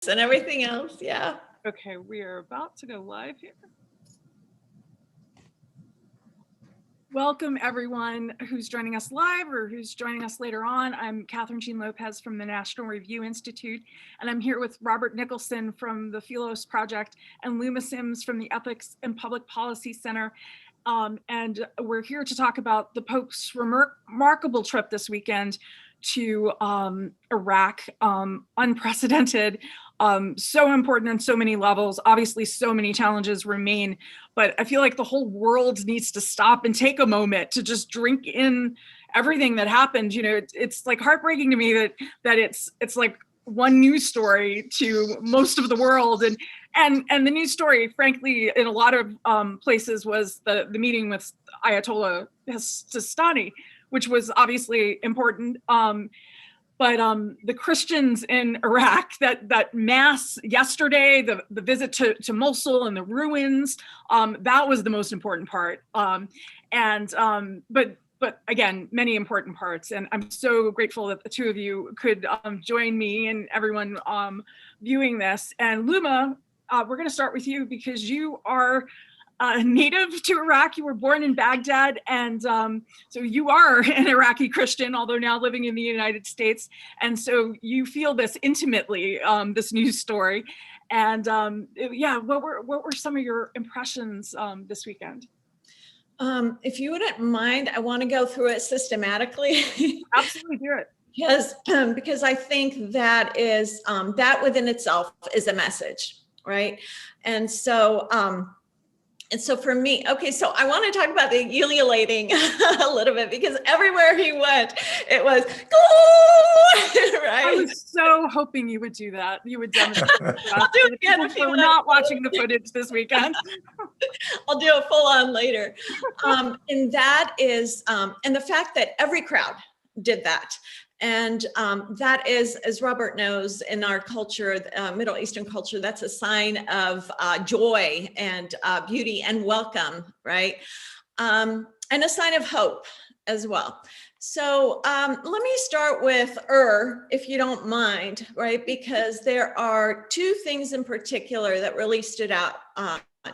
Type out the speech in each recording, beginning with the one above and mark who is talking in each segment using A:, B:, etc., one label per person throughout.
A: and everything else. Yeah.
B: Okay, we are about to go live here. Welcome everyone who's joining us live or who's joining us later on. I'm Kathryn Jean Lopez from the National Review Institute, and I'm here with Robert Nicholson from the Philos Project and Luma Simms from the Ethics and Public Policy Center. And we're here to talk about the Pope's remarkable trip this weekend to Iraq, unprecedented, so important on so many levels. Obviously, so many challenges remain, but I feel like the whole world needs to stop and take a moment to just drink in everything that happened. You know, it's like heartbreaking to me that it's like one news story to most of the world, and the news story, frankly, in a lot of places was the meeting with Ayatollah Sistani, which was obviously important. But the Christians in Iraq, that mass yesterday, the visit to Mosul and the ruins, that was the most important part. But again, many important parts. And I'm so grateful that the two of you could join me and everyone viewing this. And Luma, we're going to start with you because you are native to Iraq. You were born in Baghdad, and so you are an Iraqi Christian, although now living in the United States. And so you feel this intimately, this news story. And yeah, what were some of your impressions this weekend?
A: If you wouldn't mind, I want to go through it systematically.
B: Absolutely, do it.
A: Because I think that is that within itself is a message, right? And so for me, okay, so I want to talk about the ululating a little bit, because everywhere he went, it was, right?
B: I was so hoping you would do that. You would demonstrate that.
A: I'll do it again if you
B: want. Not watching the footage this weekend.
A: I'll do it full on later. And that is, and the fact that every crowd did that. And that is, as Robert knows, in our culture, Middle Eastern culture, that's a sign of joy and beauty and welcome, right? And a sign of hope as well. So let me start with if you don't mind, right? Because there are two things in particular that really stood out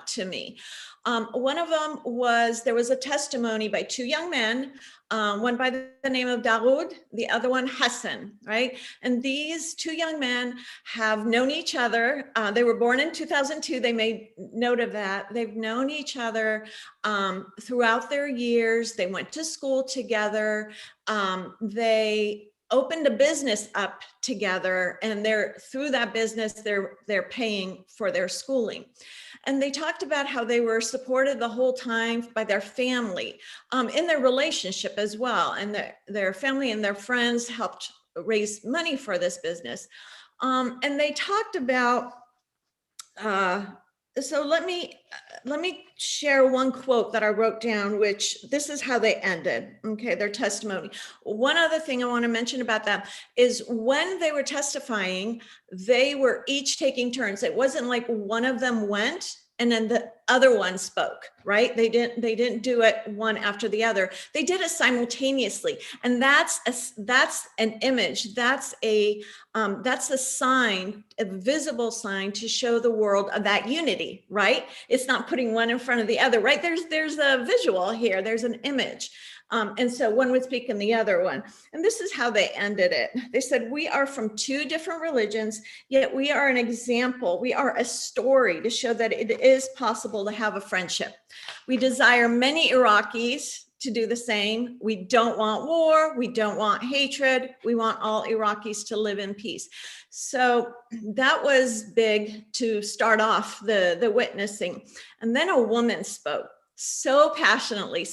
A: to me. One of them was, there was a testimony by two young men, one by the name of Dawood, the other one Hassan, right? And these two young men have known each other. They were born in 2002. They made note of that. They've known each other throughout their years. They went to school together. They opened a business up together, and through that business, they're paying for their schooling. And they talked about how they were supported the whole time by their family in their relationship as well. And their family and their friends helped raise money for this business. And they talked about, so let me share one quote that I wrote down, which this is how they ended, okay, their testimony. One other thing I want to mention about them is when they were testifying, they were each taking turns. It wasn't like one of them went and then the other one spoke, right? They didn't do it one after the other. They did it simultaneously. And that's an image. That's a sign, a visible sign to show the world of that unity, right? It's not putting one in front of the other, right? There's a visual here. There's an image. And so one would speak in the other one. And this is how they ended it. They said, we are from two different religions, yet we are an example. We are a story to show that it is possible to have a friendship. We desire many Iraqis to do the same. We don't want war. We don't want hatred. We want all Iraqis to live in peace. So that was big to start off the witnessing. And then a woman spoke. So passionately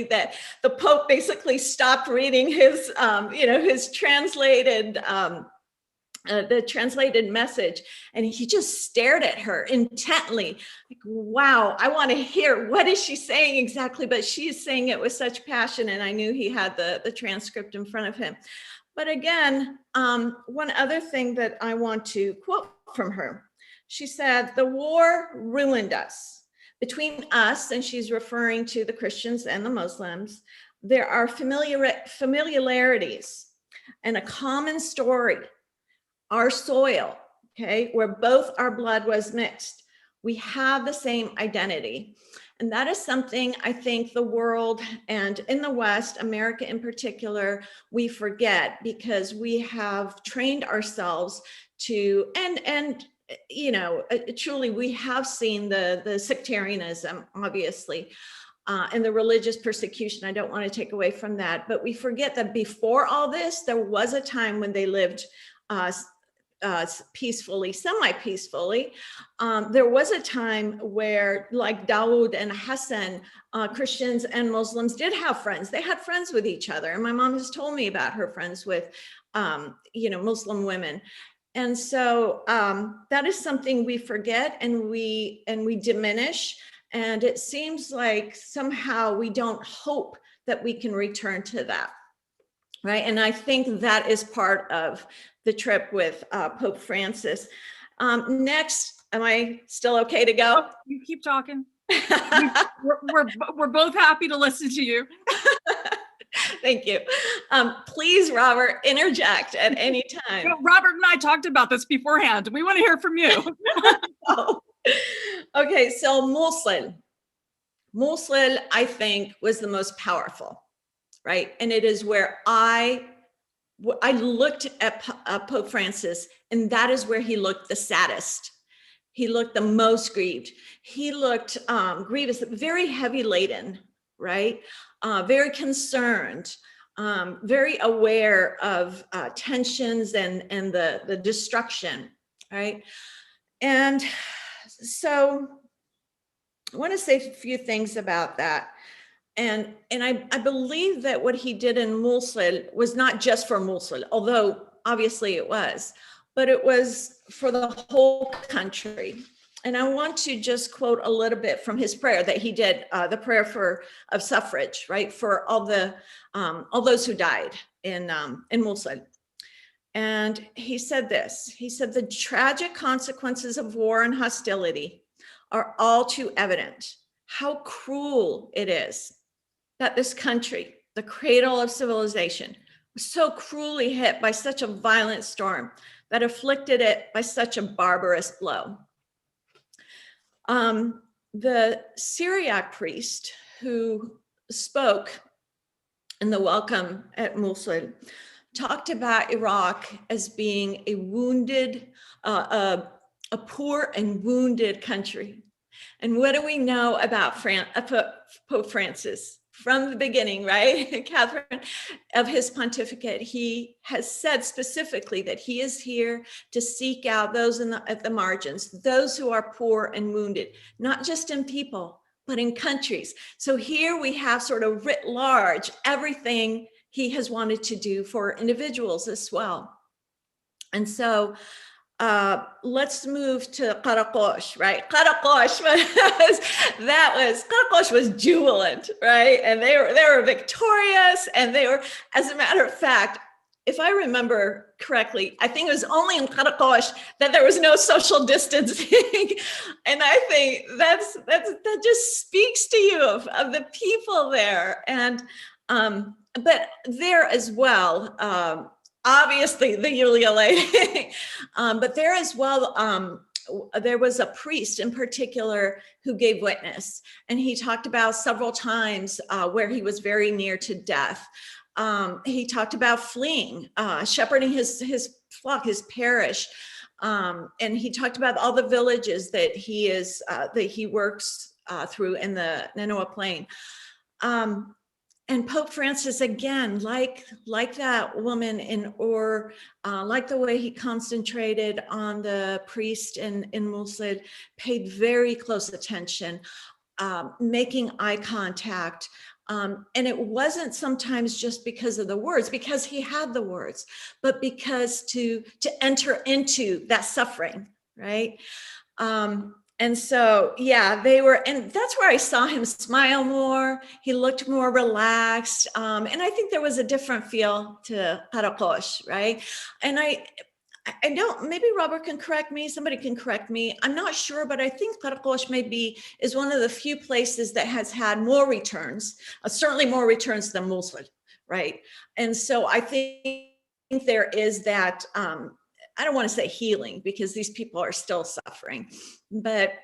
A: that the Pope basically stopped reading his, his translated, the translated message, and he just stared at her intently, like, wow, I want to hear, what is she saying exactly? But she is saying it with such passion, and I knew he had the transcript in front of him. But again, one other thing that I want to quote from her, she said, the war ruined us. Between us, and she's referring to the Christians and the Muslims, there are familiarities and a common story, our soil, okay, where both our blood was mixed. We have the same identity. And that is something I think the world, and in the West, America in particular, we forget, because we have trained ourselves to, and you know, truly we have seen the sectarianism, obviously, and the religious persecution. I don't want to take away from that, but we forget that before all this, there was a time when they lived peacefully, semi-peacefully. There was a time where, like Dawood and Hassan, Christians and Muslims did have friends. They had friends with each other. And my mom has told me about her friends with, you know, Muslim women. And so that is something we forget and we diminish. And it seems like somehow we don't hope that we can return to that. Right. And I think that is part of the trip with Pope Francis. Next, am I still okay to go?
B: Oh, you keep talking. we're both happy to listen to you.
A: Thank you. Please, Robert, interject at any time.
B: You know, Robert and I talked about this beforehand. We want to hear from you.
A: Oh. Okay, so Mosul, I think, was the most powerful, right? And it is where I looked at Pope Francis, and that is where he looked the saddest. He looked the most grieved. He looked grievous, very heavy laden, right? Very concerned, very aware of tensions and the destruction, right? And so I want to say a few things about that. And I believe that what he did in Mosul was not just for Mosul, although obviously it was, but it was for the whole country. And I want to just quote a little bit from his prayer that he did, the prayer of suffrage, right, for all those who died in Mosul. And he said this. He said, "The tragic consequences of war and hostility are all too evident. How cruel it is that this country, the cradle of civilization, was so cruelly hit by such a violent storm that afflicted it by such a barbarous blow." The Syriac priest who spoke in the welcome at Mosul talked about Iraq as being a wounded, a poor and wounded country. And what do we know about Pope Francis? From the beginning, right, Kathryn, of his pontificate, he has said specifically that he is here to seek out those at the margins, those who are poor and wounded, not just in people, but in countries. So here we have sort of writ large everything he has wanted to do for individuals as well. And so let's move to Karakosh, right? Karakosh was jubilant, right? And they were victorious, and they were, as a matter of fact, if I remember correctly, I think it was only in Karakosh that there was no social distancing. And I think that just speaks to you of the people there. And but there as well, obviously the Yulia lady, but there as well, there was a priest in particular who gave witness, and he talked about several times where he was very near to death. He talked about fleeing, shepherding his flock, his parish, and he talked about all the villages that he works through in the Nineveh Plain. And Pope Francis, again, like that woman like the way he concentrated on the priest in Mosul, paid very close attention, making eye contact. And it wasn't sometimes just because of the words, because he had the words, but because to enter into that suffering, right? And so, yeah, they were, and that's where I saw him smile more. He looked more relaxed. And I think there was a different feel to Karakosh, right? And I don't, maybe Robert can correct me, somebody can correct me. I'm not sure, but I think Karakosh is one of the few places that has had more returns, certainly more returns than Mosul, right? And so I think there is that, I don't want to say healing, because these people are still suffering, but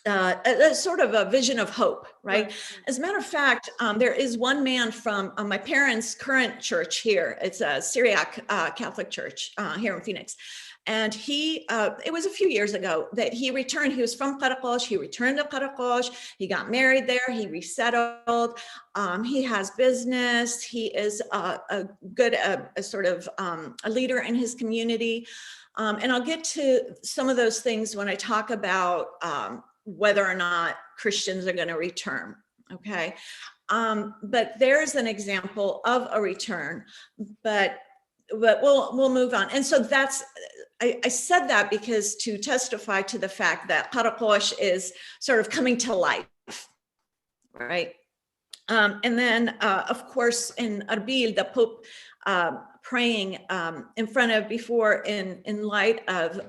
A: a sort of a vision of hope, right? As a matter of fact, there is one man from my parents' current church here. It's a Syriac Catholic church here in Phoenix. And he, it was a few years ago that he returned. He was from Karakosh. He returned to Karakosh. He got married there. He resettled. He has business. He is a good, a sort of a leader in his community. And I'll get to some of those things when I talk about whether or not Christians are going to return, okay? But there's an example of a return, but we'll move on. And so that's, I said that because to testify to the fact that Karakosh is sort of coming to life, right? And then, of course, in Erbil, the Pope praying in front of, before, in light of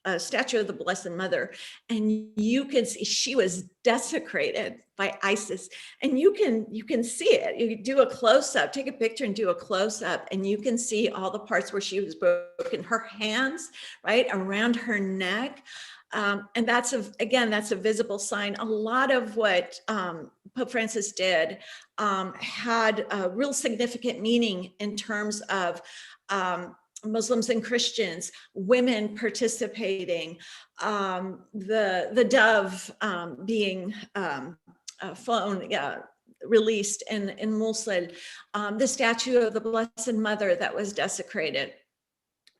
A: a statue of the Blessed Mother, and you can see she was desecrated by ISIS, and you can see it. You do a close-up, take a picture and do a close-up, and you can see all the parts where she was broken, her hands, right, around her neck. And that's again, that's a visible sign. A lot of what Pope Francis did had a real significant meaning in terms of Muslims and Christians, women participating, the dove being flown, released in Mosul, the statue of the Blessed Mother that was desecrated.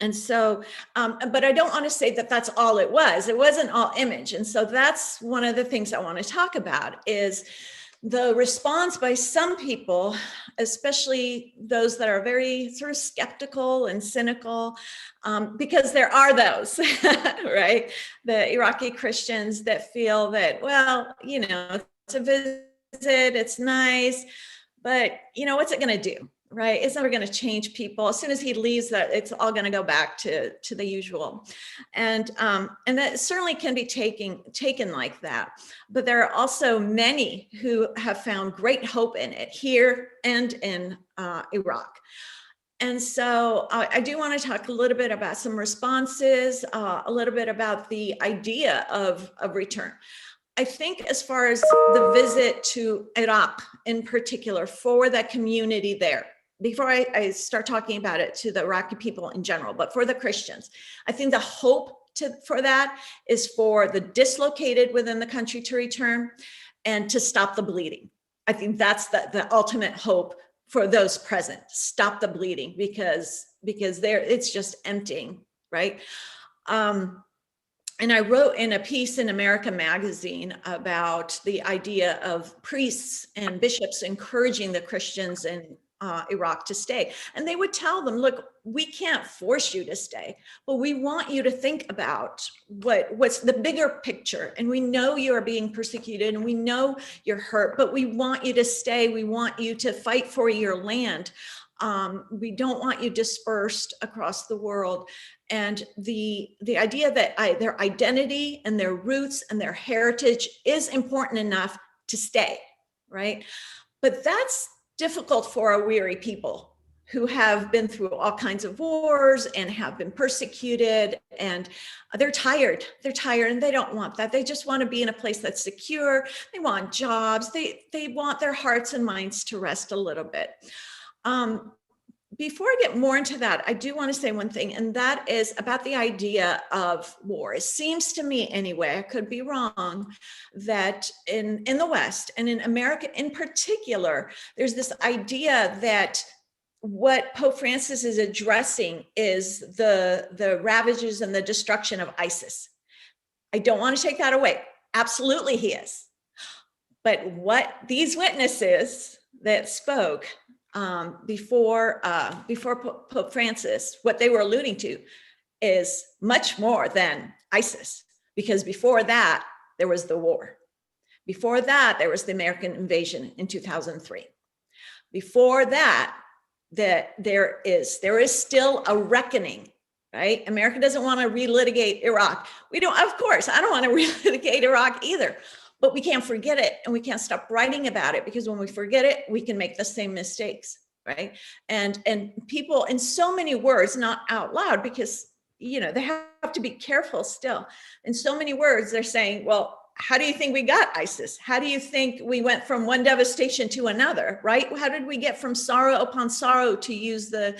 A: And so, but I don't want to say that that's all it was. It wasn't all image. And so that's one of the things I want to talk about, is the response by some people, especially those that are very sort of skeptical and cynical, because there are those, right? The Iraqi Christians that feel that, well, you know, it's a visit, it's nice, but you know, what's it going to do? Right? It's never going to change people. As soon as he leaves, that it's all going to go back to the usual. And that certainly can be taken like that. But there are also many who have found great hope in it here and in Iraq. And so I do want to talk a little bit about some responses, a little bit about the idea of return. I think as far as the visit to Iraq in particular, for that community there, before I start talking about it to the Iraqi people in general, but for the Christians, I think the hope for that is for the dislocated within the country to return and to stop the bleeding. I think that's the ultimate hope for those present. Stop the bleeding, because it's just emptying, right? And I wrote in a piece in America Magazine about the idea of priests and bishops encouraging the Christians in Iraq to stay. And they would tell them, look, we can't force you to stay, but we want you to think about what's the bigger picture. And we know you are being persecuted and we know you're hurt, but we want you to stay. We want you to fight for your land. We don't want you dispersed across the world. And the idea that their identity and their roots and their heritage is important enough to stay, right? But that's difficult for a weary people who have been through all kinds of wars and have been persecuted, and they're tired and they don't want that. They just want to be in a place that's secure. They want jobs. They want their hearts and minds to rest a little bit. Before I get more into that, I do want to say one thing, and that is about the idea of war. It seems to me anyway, I could be wrong, that in the West and in America in particular, there's this idea that what Pope Francis is addressing is the ravages and the destruction of ISIS. I don't want to take that away. Absolutely he is. But what these witnesses that spoke before Pope Francis, what they were alluding to is much more than ISIS, because before that, there was the war. Before that, there was the American invasion in 2003. Before that, there is still a reckoning, right? America doesn't want to relitigate Iraq. We don't, of course, I don't want to relitigate Iraq either. But we can't forget it, and we can't stop writing about it, because when we forget it, we can make the same mistakes, right? And people, in so many words, not out loud, because they have to be careful still. In so many words, they're saying, well, how do you think we got ISIS? How do you think we went from one devastation to another, right? How did we get from sorrow upon sorrow, to use the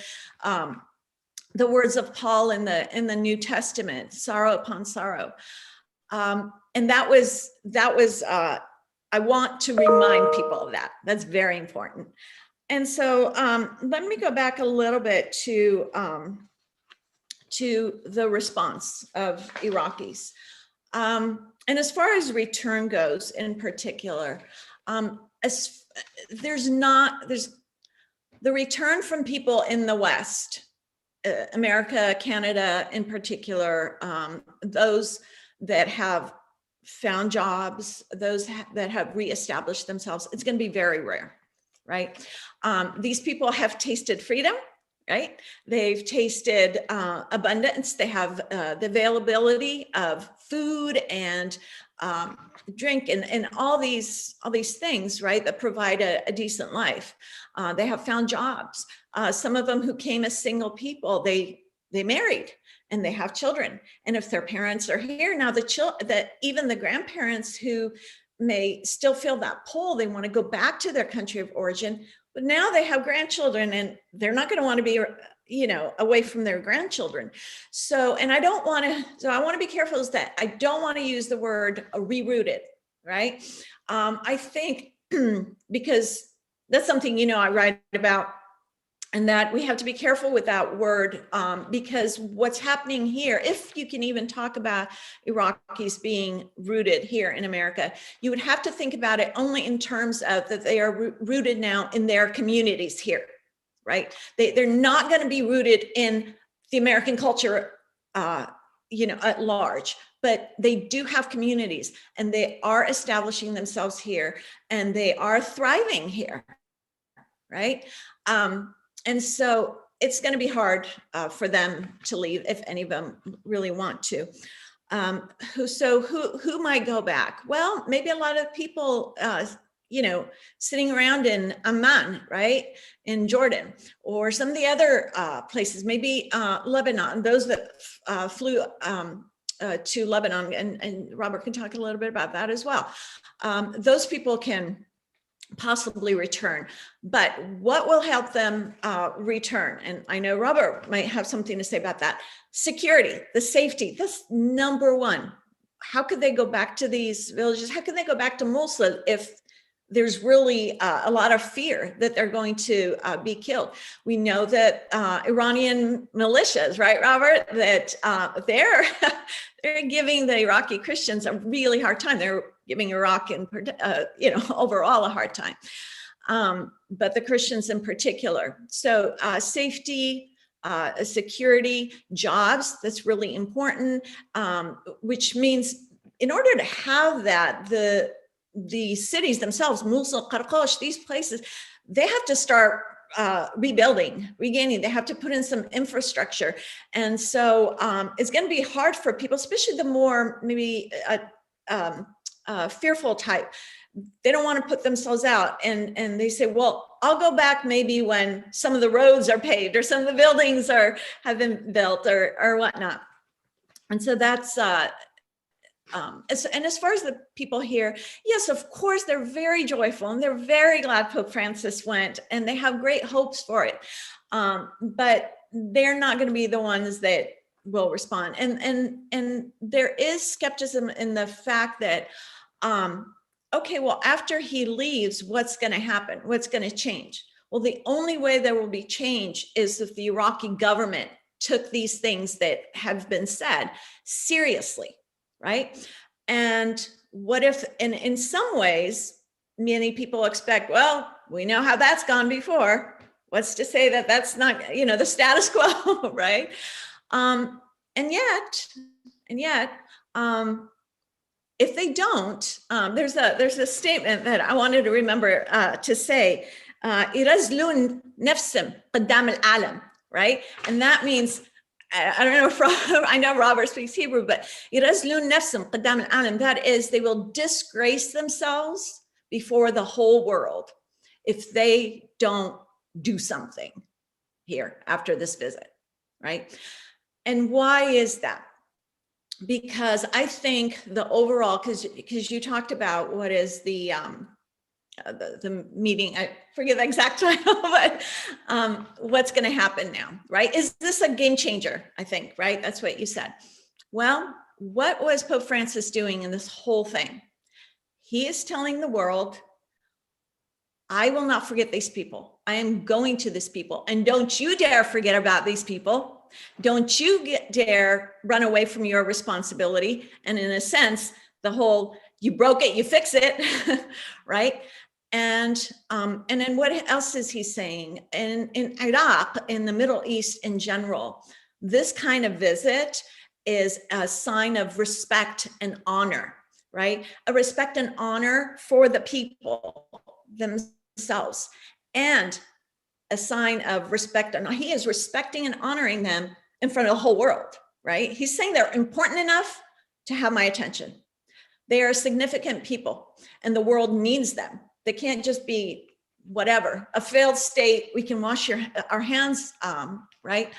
A: words of Paul in the New Testament, sorrow upon sorrow? And that was I want to remind people of that. That's very important. And so let me go back a little bit to the response of Iraqis. And as far as return goes in particular, there's the return from people in the West, America, Canada in particular, those that have found jobs, those that have reestablished themselves, it's going to be very rare, right? These people have tasted freedom, right? They've tasted abundance. They have the availability of food and drink and all these things, right, that provide a decent life. They have found jobs. Some of them who came as single people, they married and they have children. And if their parents are here now, even the grandparents who may still feel that pull, they want to go back to their country of origin, but now they have grandchildren and they're not going to want to be, away from their grandchildren. So, and I want to be careful is that I don't want to use the word rerouted, right? I think because that's something, I write about, and that we have to be careful with that word because what's happening here, if you can even talk about Iraqis being rooted here in America, you would have to think about it only in terms of that they are rooted now in their communities here, right? They're not going to be rooted in the American culture, at large, but they do have communities and they are establishing themselves here and they are thriving here, right? And so it's going to be hard for them to leave if any of them really want to. Who might go back? Well, maybe a lot of people, sitting around in Amman, right, in Jordan, or some of the other places, maybe Lebanon, those that flew to Lebanon, and Robert can talk a little bit about that as well. Those people can possibly return, but what will help them return? And I know Robert might have something to say about that. Security, the safety, that's number one. How could they go back to these villages? How can they go back to Mosul if there's really a lot of fear that they're going to be killed? We know that Iranian militias, right, Robert, that they're giving the Iraqi Christians a really hard time. They're giving Iraq overall a hard time, but the Christians in particular. So safety, security, jobs, that's really important, which means in order to have that, the cities themselves, Mosul, Qarqosh, these places, they have to start regaining. They have to put in some infrastructure. And so it's going to be hard for people, especially the more maybe fearful type. They don't want to put themselves out. And they say, well, I'll go back maybe when some of the roads are paved or some of the buildings have been built or whatnot. And so that's, and as far as the people here, yes, of course, they're very joyful and they're very glad Pope Francis went and they have great hopes for it. But they're not going to be the ones that will respond. And there is skepticism in the fact that, okay, well, after he leaves, what's going to happen? What's going to change? Well, the only way there will be change is if the Iraqi government took these things that have been said seriously. Right? And what if, in some ways, many people expect, well, we know how that's gone before. What's to say that that's not, the status quo, right? And yet, if they don't, there's a statement that I wanted to remember to say, يرزلون نفسهم قدام العالم, right? And that means, I don't know if I know Robert speaks Hebrew, but يرزلون نفسهم قدام العالم, that is, they will disgrace themselves before the whole world if they don't do something here after this visit, right? And why is that? Because I think the overall, because you talked about what is the meeting, I forget the exact title, but what's going to happen now, right? Is this a game changer? I think, right? That's what you said. Well, what was Pope Francis doing in this whole thing? He is telling the world, I will not forget these people. I am going to this people. And don't you dare forget about these people. Don't you dare run away from your responsibility. And in a sense, the whole, you broke it, you fix it, right? And then what else is he saying? In Iraq, in the Middle East in general, this kind of visit is a sign of respect and honor, right? A respect and honor for the people themselves, and a sign of respect. And he is respecting and honoring them in front of the whole world, right? He's saying they're important enough to have my attention. They are significant people and the world needs them. They can't just be whatever, a failed state. We can wash our hands, right?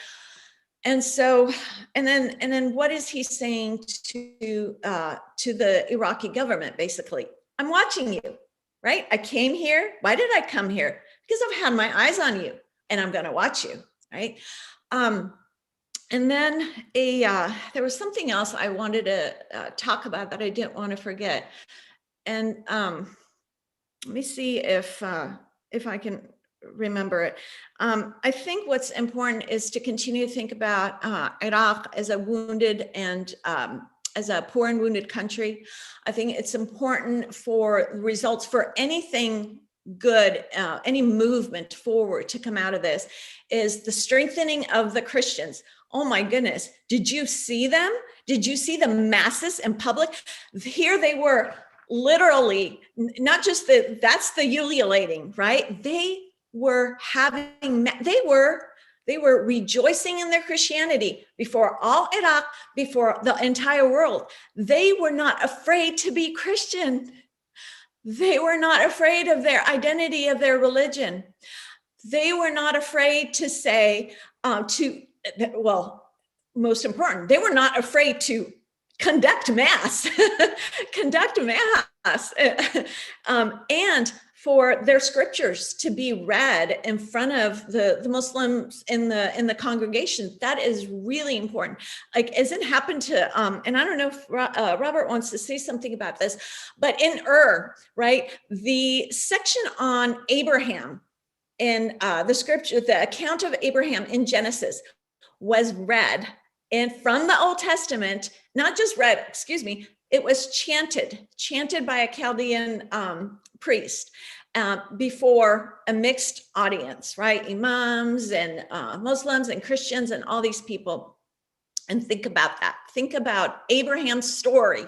A: And so, and then what is he saying to the Iraqi government? Basically, I'm watching you, right? I came here. Why did I come here? Because I've had my eyes on you, and I'm going to watch you, right? And then there was something else I wanted to talk about that I didn't want to forget, and let me see if I can remember it. I think what's important is to continue to think about Iraq as a wounded and as a poor and wounded country. I think it's important for results for anything good, any movement forward to come out of this is the strengthening of the Christians. Oh my goodness, did you see them? Did you see the masses in public? Here they were, literally, not just that's the ululating, right? They were rejoicing in their Christianity before all Iraq, before the entire world. They were not afraid to be Christian. They were not afraid of their identity, of their religion. They were not afraid to say, most important, they were not afraid to conduct mass, and for their scriptures to be read in front of the Muslims in the congregation. That is really important. Like, as it happened to, and I don't know if Robert wants to say something about this, but in right, the section on Abraham in the scripture, the account of Abraham in Genesis was read, and from the Old Testament, not just read, it was chanted by a Chaldean priest before a mixed audience, right? Imams and Muslims and Christians and all these people. And think about that. Think about Abraham's story.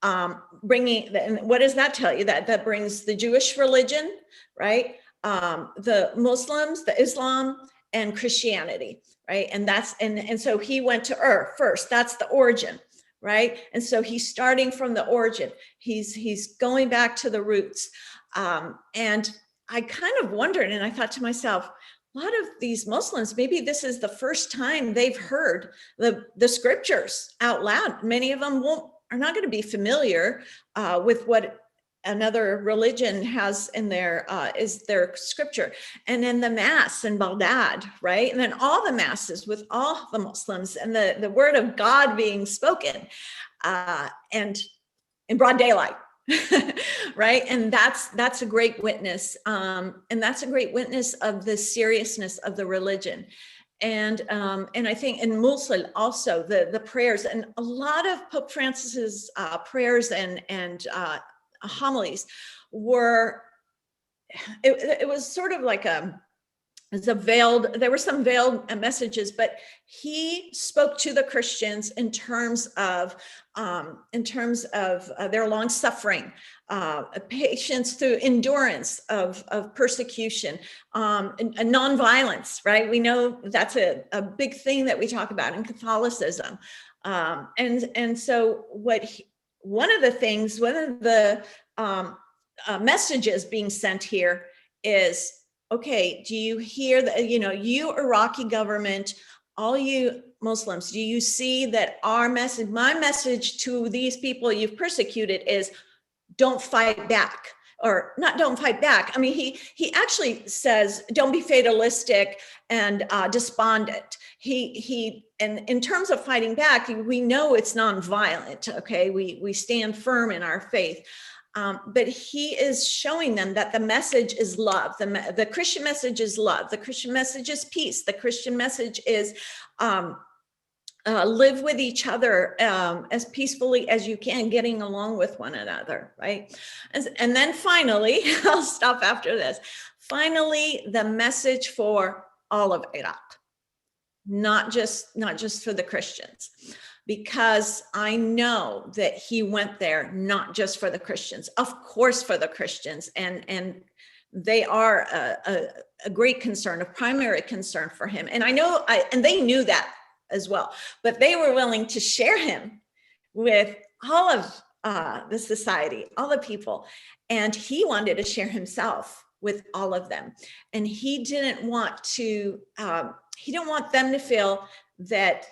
A: And what does that tell you? That brings the Jewish religion, right? The Muslims, the Islam, and Christianity, right? And so he went to first. That's the origin, right? And so he's starting from the origin. He's going back to the roots. And I kind of wondered, and I thought to myself, a lot of these Muslims, maybe this is the first time they've heard the scriptures out loud. Many of them are not going to be familiar with what another religion has in is their scripture. And then the mass in Baghdad, right? And then all the masses with all the Muslims and the word of God being spoken and in broad daylight. Right. And that's a great witness. And that's a great witness of the seriousness of the religion. And I think in Mosul also the prayers, and a lot of Pope Francis's prayers and homilies were, it was sort of like there were some veiled messages, but he spoke to the Christians in terms of their long suffering, patience through endurance of persecution, and nonviolence, right? We know that's a big thing that we talk about in Catholicism. And so one of the messages being sent here is, okay, do you hear that, you Iraqi government, all you Muslims, do you see that our message, my message to these people you've persecuted is don't fight back, or not don't fight back. I mean, he actually says, don't be fatalistic and despondent. And in terms of fighting back, we know it's nonviolent, okay? We stand firm in our faith. But he is showing them that the message is love. The Christian message is love. The Christian message is peace. The Christian message is live with each other as peacefully as you can, getting along with one another, right? And then finally, I'll stop after this. Finally, the message for all of Iraq, not just for the Christians, because I know that he went there not just for the Christians, of course for the Christians, and they are a great concern, a primary concern for him. And I know, and they knew that as well, but they were willing to share him with all of the society, all the people, and he wanted to share himself with all of them. And he didn't want them to feel that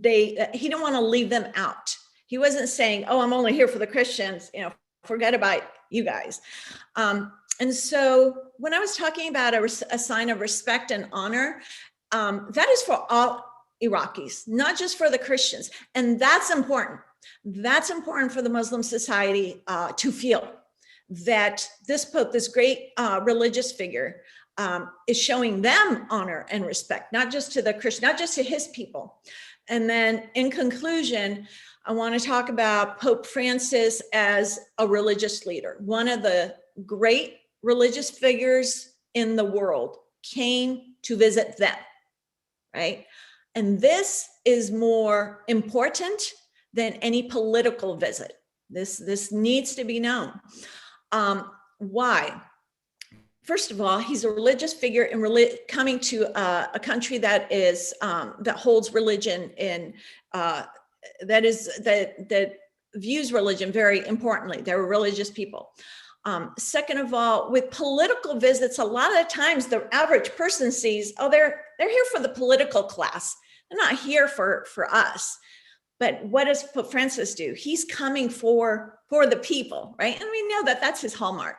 A: he didn't want to leave them out. He wasn't saying, oh, I'm only here for the Christians, forget about you guys. And so when I was talking about a sign of respect and honor, that is for all Iraqis, not just for the Christians. And that's important. That's important for the Muslim society to feel that this Pope, this great religious figure, is showing them honor and respect, not just to the Christian, not just to his people. And then in conclusion, I want to talk about Pope Francis as a religious leader. One of the great religious figures in the world came to visit them, right? And this is more important than any political visit. This needs to be known. Why? First of all, he's a religious figure and coming to a country that is that holds religion in that views religion very importantly. They're religious people. Second of all, with political visits, a lot of times the average person sees, oh, they're here for the political class. They're not here for us. But what does Pope Francis do? He's coming for the people, right? And we know that that's his hallmark.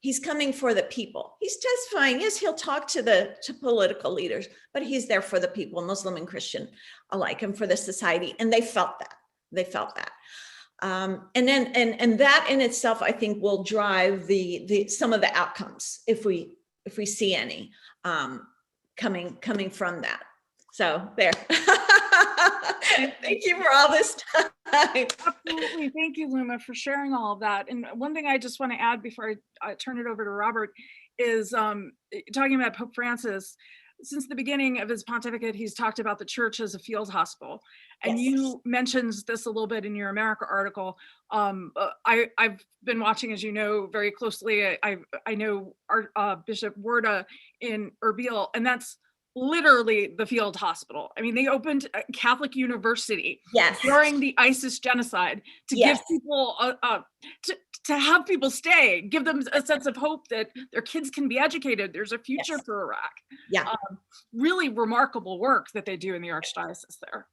A: He's coming for the people. He's testifying. Yes, he'll talk to political leaders, but he's there for the people, Muslim and Christian alike, and for the society. And they felt that. They felt that. And that in itself, I think, will drive some of the outcomes if we see any coming from that. So there. Thank you for all this time.
B: Absolutely. Thank you, Luma, for sharing all of that. And one thing I just want to add before I turn it over to Robert is talking about Pope Francis. Since the beginning of his pontificate, he's talked about the church as a field hospital. And yes, you mentioned this a little bit in your America article. I've been watching, as you know, very closely. I know our Bishop Werda in Erbil, and that's literally the field hospital. I mean, they opened a Catholic university during the ISIS genocide to give people to have people stay, give them a sense of hope that their kids can be educated. There's a future for Iraq. Yeah, really remarkable work that they do in the archdiocese there.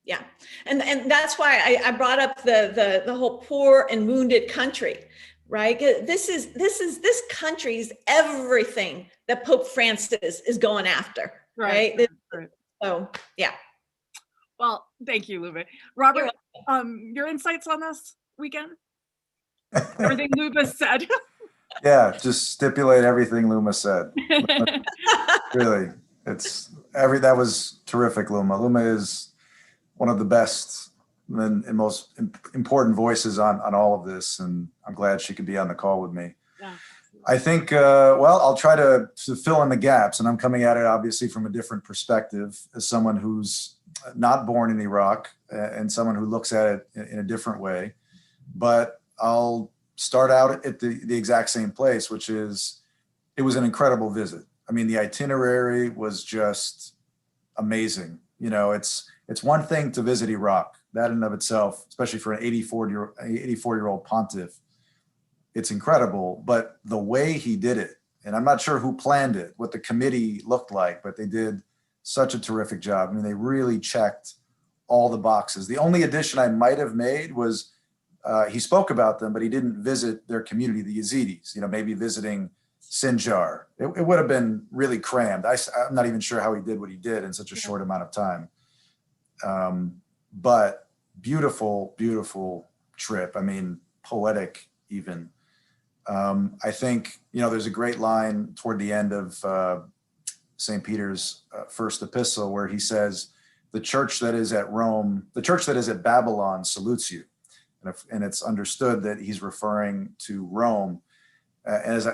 A: Yeah, and that's why I brought up the whole poor and wounded country. Right. This country's everything that Pope Francis is going after. Right. So, yeah.
B: Well, thank you, Luma. Robert, your insights on this weekend? Everything Luma said.
C: Yeah, just stipulate everything Luma said. Really, that was terrific, Luma. Luma is one of the best and most important voices on all of this, and I'm glad she could be on the call with me. Yeah. I think, well, I'll try to fill in the gaps, and I'm coming at it obviously from a different perspective as someone who's not born in Iraq and someone who looks at it in a different way. But I'll start out at the exact same place, which is it was an incredible visit. I mean, the itinerary was just amazing. It's one thing to visit Iraq. That in and of itself, especially for an 84-year-old pontiff, it's incredible. But the way he did it, and I'm not sure who planned it, what the committee looked like, but they did such a terrific job. I mean, they really checked all the boxes. The only addition I might have made was he spoke about them, but he didn't visit their community, the Yazidis, maybe visiting Sinjar. It would have been really crammed. I'm not even sure how he did what he did in such a short amount of time. But beautiful, beautiful trip. I mean, poetic even. I think, there's a great line toward the end of St. Peter's first epistle where he says, the church that is at Rome, the church that is at Babylon salutes you. And it's understood that he's referring to Rome. As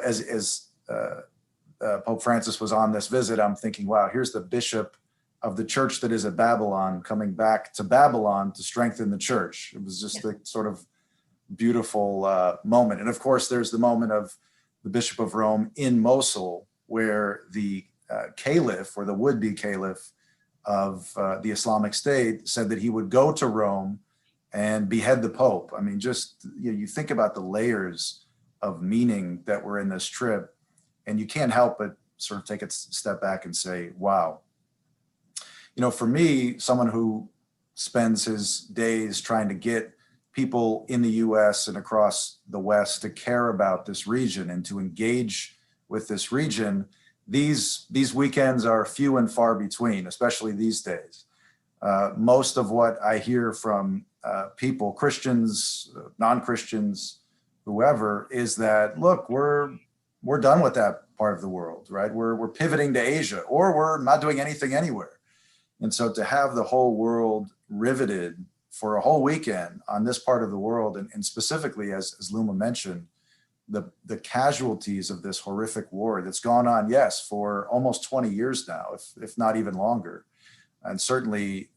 C: Pope Francis was on this visit, I'm thinking, wow, here's the bishop of the church that is at Babylon coming back to Babylon to strengthen the church. It was just a sort of beautiful moment. And of course, there's the moment of the Bishop of Rome in Mosul, where the caliph, or the would-be caliph of the Islamic State, said that he would go to Rome and behead the Pope. I mean, just you think about the layers of meaning that were in this trip, and you can't help but sort of take a step back and say, wow. For me, someone who spends his days trying to get people in the US and across the West to care about this region and to engage with this region, these weekends are few and far between, especially these days. Most of what I hear from people, Christians, non-Christians, whoever, is that, look, we're done with that part of the world, right? We're pivoting to Asia, or we're not doing anything anywhere. And so to have the whole world riveted for a whole weekend on this part of the world, and specifically, as Luma mentioned, the casualties of this horrific war that's gone on, yes, for almost 20 years now, if not even longer, and certainly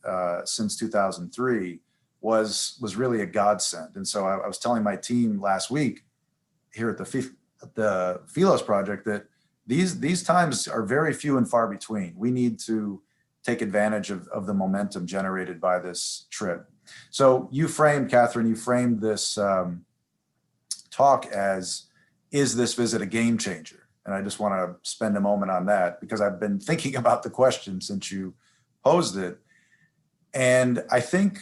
C: since 2003, was really a godsend. And so I was telling my team last week here at the Philos Project that these times are very few and far between. We need to take advantage of the momentum generated by this trip. So Kathryn, you framed this talk as, is this visit a game changer? And I just want to spend a moment on that, because I've been thinking about the question since you posed it. And I think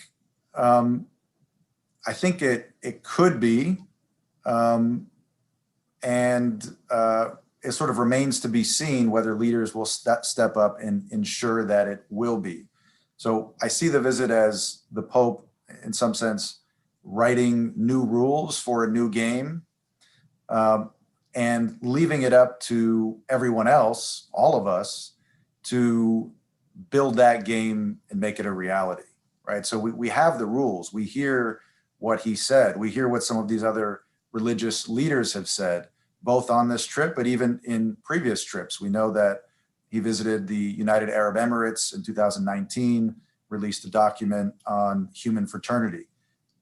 C: it could be, it sort of remains to be seen whether leaders will step up and ensure that it will be. So I see the visit as the Pope, in some sense, writing new rules for a new game, and leaving it up to everyone else, all of us, to build that game and make it a reality, right? So we have the rules. We hear what he said. We hear what some of these other religious leaders have said, both on this trip, but even in previous trips. We know that he visited the United Arab Emirates in 2019, released a document on human fraternity.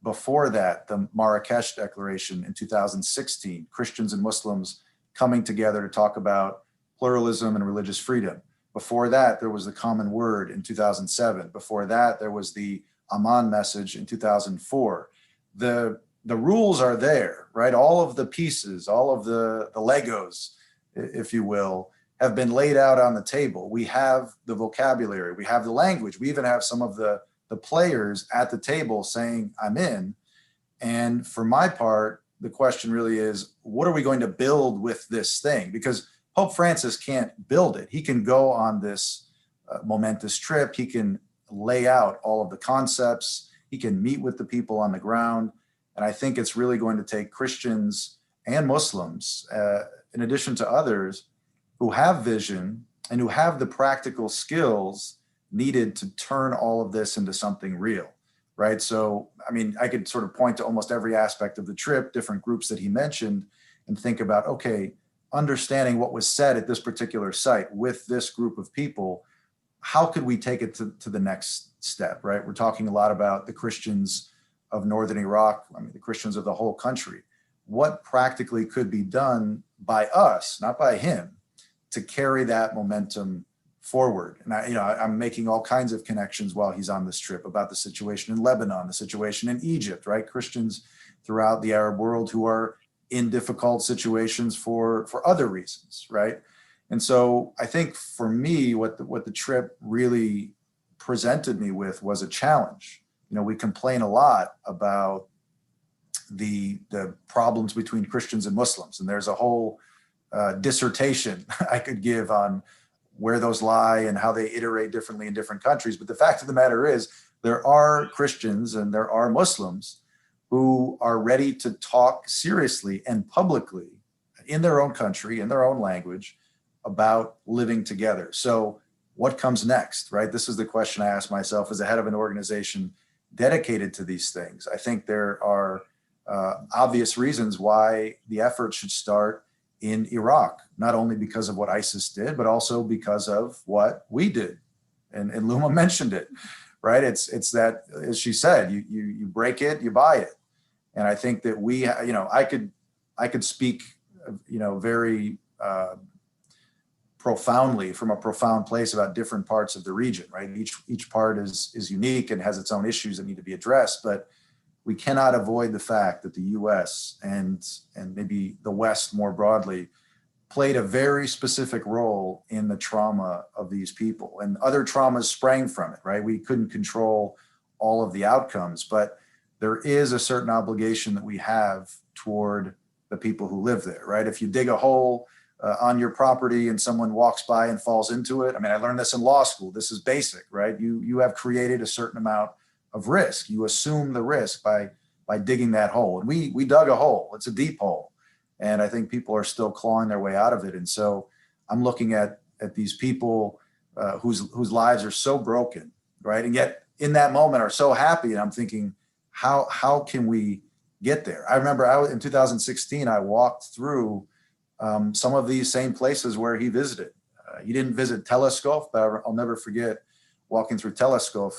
C: Before that, the Marrakesh Declaration in 2016, Christians and Muslims coming together to talk about pluralism and religious freedom. Before that, there was the Common Word in 2007. Before that, there was the Amman message in 2004. The rules are there, right? All of the pieces, all of the Legos, if you will, have been laid out on the table. We have the vocabulary, we have the language, we even have some of the players at the table saying, I'm in. And for my part, the question really is, what are we going to build with this thing? Because Pope Francis can't build it. He can go on this momentous trip. He can lay out all of the concepts. He can meet with the people on the ground. And I think it's really going to take Christians and Muslims, in addition to others, who have vision and who have the practical skills needed to turn all of this into something real, right? So, I mean, I could sort of point to almost every aspect of the trip, different groups that he mentioned, and think about, okay, understanding what was said at this particular site with this group of people, how could we take it to the next step, right? We're talking a lot about the Christians of Northern Iraq, I mean, the Christians of the whole country. What practically could be done by us, not by him, to carry that momentum forward? And I'm making all kinds of connections while he's on this trip about the situation in Lebanon, the situation in Egypt, right? Christians throughout the Arab world who are in difficult situations for other reasons, right? And so I think for me, what the trip really presented me with was a challenge. You know, we complain a lot about the problems between Christians and Muslims, and there's a whole dissertation I could give on where those lie and how they iterate differently in different countries. But the fact of the matter is, there are Christians and there are Muslims who are ready to talk seriously and publicly in their own country, in their own language, about living together. So what comes next, right? This is the question I ask myself as the head of an organization dedicated to these things. I think there are obvious reasons why the effort should start in Iraq, not only because of what ISIS did, but also because of what we did. And Luma mentioned it, right? It's that, as she said, you break it, you buy it. And I think that we, you know, I could speak, you know, very profoundly from a profound place about different parts of the region, right? Each part is unique and has its own issues that need to be addressed, but we cannot avoid the fact that the US and maybe the West more broadly played a very specific role in the trauma of these people, and other traumas sprang from it, right? We couldn't control all of the outcomes, but there is a certain obligation that we have toward the people who live there, right? If you dig a hole on your property and someone walks by and falls into it. I mean, I learned this in law school. This is basic, right? You have created a certain amount of risk. You assume the risk by digging that hole. And we dug a hole. It's a deep hole. And I think people are still clawing their way out of it. And so I'm looking at these people whose lives are so broken, right? And yet in that moment are so happy. And I'm thinking, how can we get there? I remember in 2016, I walked through some of these same places where he visited. He didn't visit Teleskov, but I'll never forget walking through Teleskov.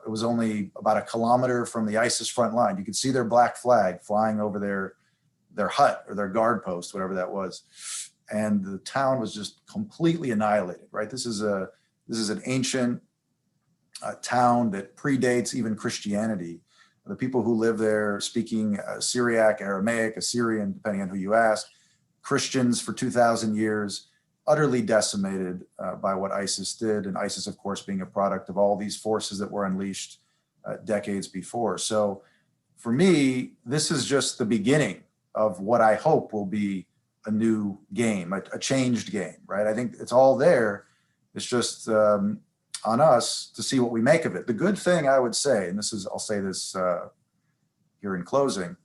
C: It was only about a kilometer from the ISIS front line. You could see their black flag flying over their hut or their guard post, whatever that was. And the town was just completely annihilated, right? This is an ancient town that predates even Christianity. The people who live there speaking Syriac, Aramaic, Assyrian, depending on who you ask, Christians for 2,000 years, utterly decimated by what ISIS did. And ISIS, of course, being a product of all these forces that were unleashed decades before. So for me, this is just the beginning of what I hope will be a new game, a changed game, right? I think it's all there. It's just on us to see what we make of it. The good thing I would say, and I'll say this here in closing,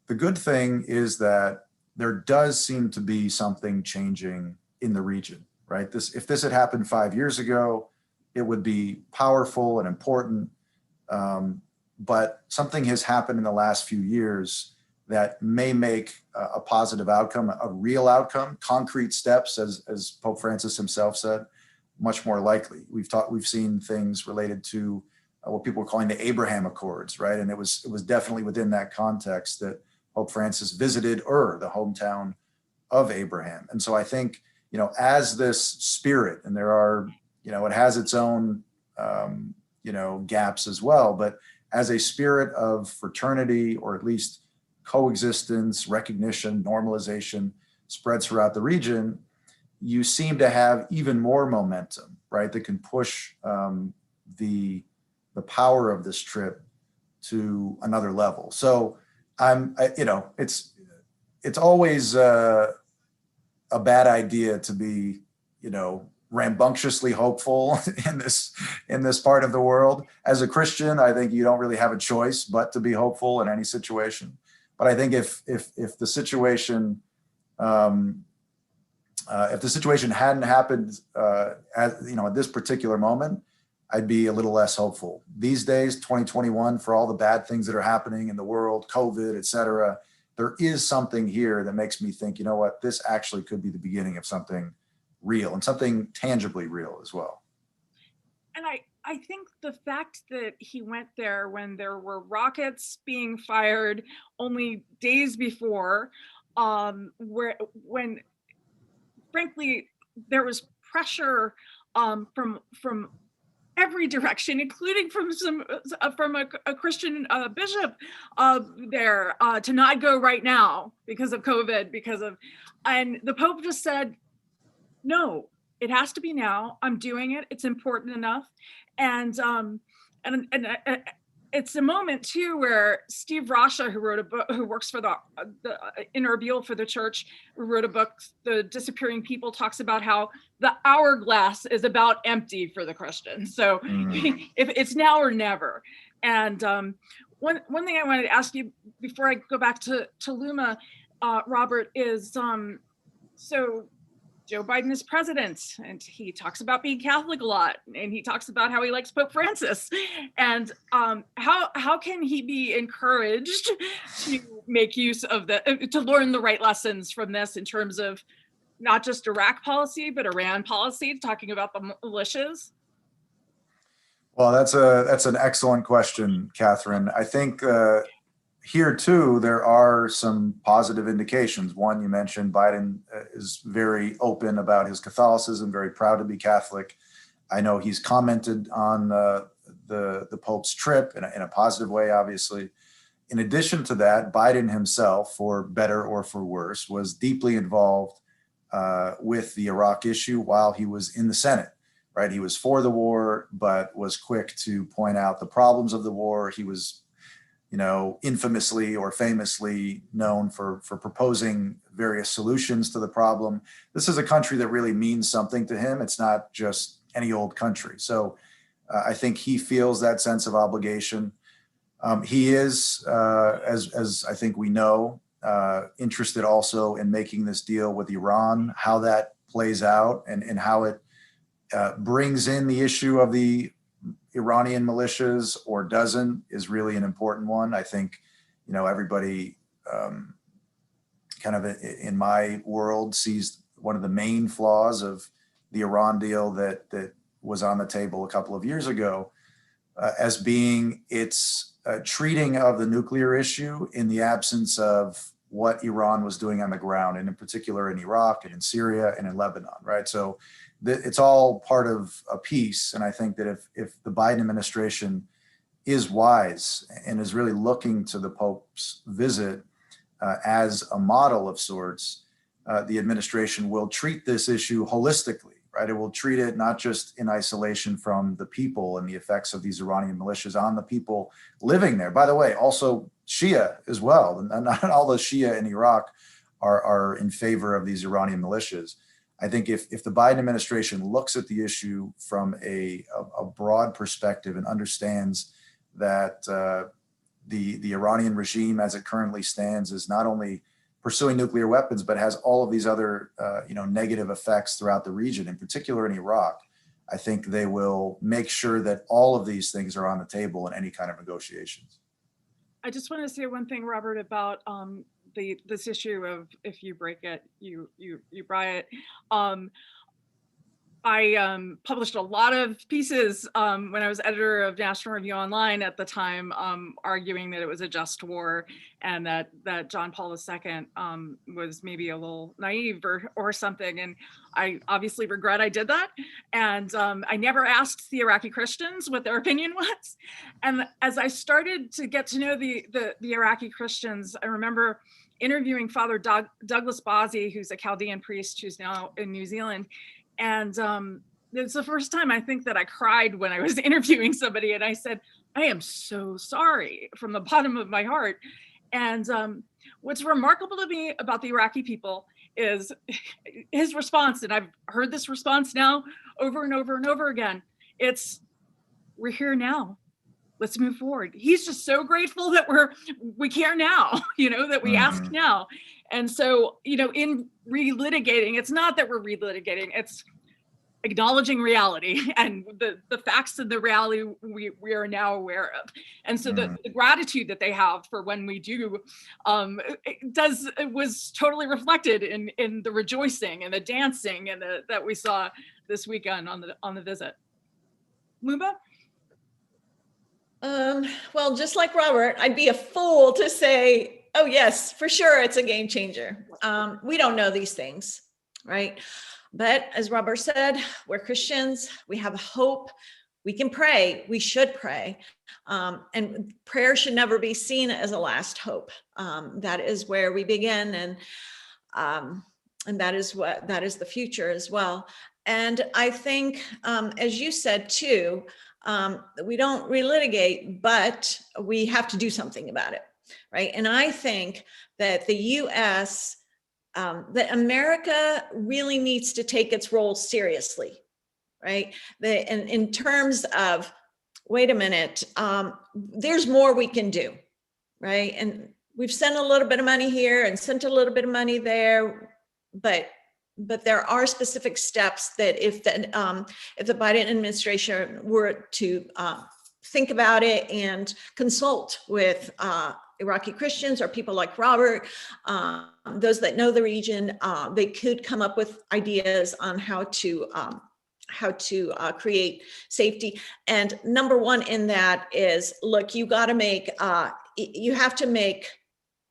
C: the good thing is that there does seem to be something changing in the region, right? If this had happened 5 years ago, it would be powerful and important. But something has happened in the last few years that may make a positive outcome, a real outcome, concrete steps, as Pope Francis himself said, much more likely. We've seen things related to what people are calling the Abraham Accords, right? And it was definitely within that context that Pope Francis visited the hometown of Abraham. And so I think, you know, as this spirit, and there are, you know, it has its own, you know, gaps as well, but as a spirit of fraternity, or at least coexistence, recognition, normalization spreads throughout the region, you seem to have even more momentum, right? That can push the power of this trip to another level. So you know, it's always a bad idea to be, you know, rambunctiously hopeful in this part of the world. As a Christian, I think you don't really have a choice but to be hopeful in any situation. But I think if the situation hadn't happened, at this particular moment, I'd be a little less hopeful. These days, 2021, for all the bad things that are happening in the world, COVID, et cetera, there is something here that makes me think, you know what, this actually could be the beginning of something real and something tangibly real as well.
B: And I think the fact that he went there when there were rockets being fired only days before, when frankly there was pressure from every direction, including from a Christian bishop there to not go right now because of COVID, and the Pope just said, no, it has to be now. I'm doing it. It's important enough. And it's a moment too where Steve Rasha, who wrote a book, who works for the Inner Reveal for the church, who wrote a book, The Disappearing People, talks about how the hourglass is about empty for the Christian. So if it's now or never. And one thing I wanted to ask you before I go back to Luma, Robert, is so Joe Biden is president, and he talks about being Catholic a lot, and he talks about how he likes Pope Francis. And how can he be encouraged to make use of to learn the right lessons from this in terms of not just Iraq policy, but Iran policy, talking about the militias?
C: Well, that's an excellent question, Kathryn. I think here too, there are some positive indications. One, you mentioned Biden is very open about his Catholicism, very proud to be Catholic. I know he's commented on the Pope's trip in a positive way, obviously. In addition to that, Biden himself, for better or for worse, was deeply involved with the Iraq issue while he was in the Senate, right? He was for the war, but was quick to point out the problems of the war. He was, infamously or famously known for proposing various solutions to the problem. This is a country that really means something to him. It's not just any old country. So I think he feels that sense of obligation. He is, as I think we know, interested also in making this deal with Iran. How that plays out and how it brings in the issue of the Iranian militias or doesn't is really an important one. I think, everybody kind of in my world sees one of the main flaws of the Iran deal that was on the table a couple of years ago as being its treating of the nuclear issue in the absence of what Iran was doing on the ground, and in particular in Iraq and in Syria and in Lebanon, right? So it's all part of a piece. And I think that if the Biden administration is wise and is really looking to the Pope's visit as a model of sorts, the administration will treat this issue holistically, right? It will treat it not just in isolation from the people and the effects of these Iranian militias on the people living there. By the way, also Shia as well. And not all the Shia in Iraq are in favor of these Iranian militias. I think if the Biden administration looks at the issue from a broad perspective and understands that the Iranian regime as it currently stands is not only pursuing nuclear weapons, but has all of these other negative effects throughout the region, in particular in Iraq, I think they will make sure that all of these things are on the table in any kind of negotiations.
B: I just want to say one thing, Robert, about this issue of if you break it, you buy it. I published a lot of pieces when I was editor of National Review Online at the time, arguing that it was a just war and that John Paul II was maybe a little naive or something. And I obviously regret I did that. And I never asked the Iraqi Christians what their opinion was. And as I started to get to know the Iraqi Christians, I remember interviewing Father Douglas Bozzi, who's a Chaldean priest who's now in New Zealand. And it's the first time I think that I cried when I was interviewing somebody, and I said, I am so sorry from the bottom of my heart. And what's remarkable to me about the Iraqi people is his response, and I've heard this response now over and over and over again. It's, we're here now. Let's move forward. He's just so grateful that we care now, that we ask now. And so, in relitigating, it's not that we're relitigating, it's acknowledging reality and the facts of the reality we are now aware of. And so the gratitude that they have for when we do was totally reflected in the rejoicing and the dancing and that we saw this weekend on the visit. Luma?
A: Well, just like Robert, I'd be a fool to say, oh yes, for sure, it's a game changer. We don't know these things, right? But as Robert said, we're Christians, we have hope, we can pray, we should pray. And prayer should never be seen as a last hope. That is where we begin. And that is the future as well. And I think, as you said too, we don't relitigate, but we have to do something about it, right? And I think that the U.S., that America really needs to take its role seriously, right? And in terms of, wait a minute, there's more we can do, right? And we've sent a little bit of money here and sent a little bit of money there, but there are specific steps that if the Biden administration were to think about it and consult with Iraqi Christians or people like Robert, those that know the region, they could come up with ideas on how to create safety. And number one in that is, look, you have to make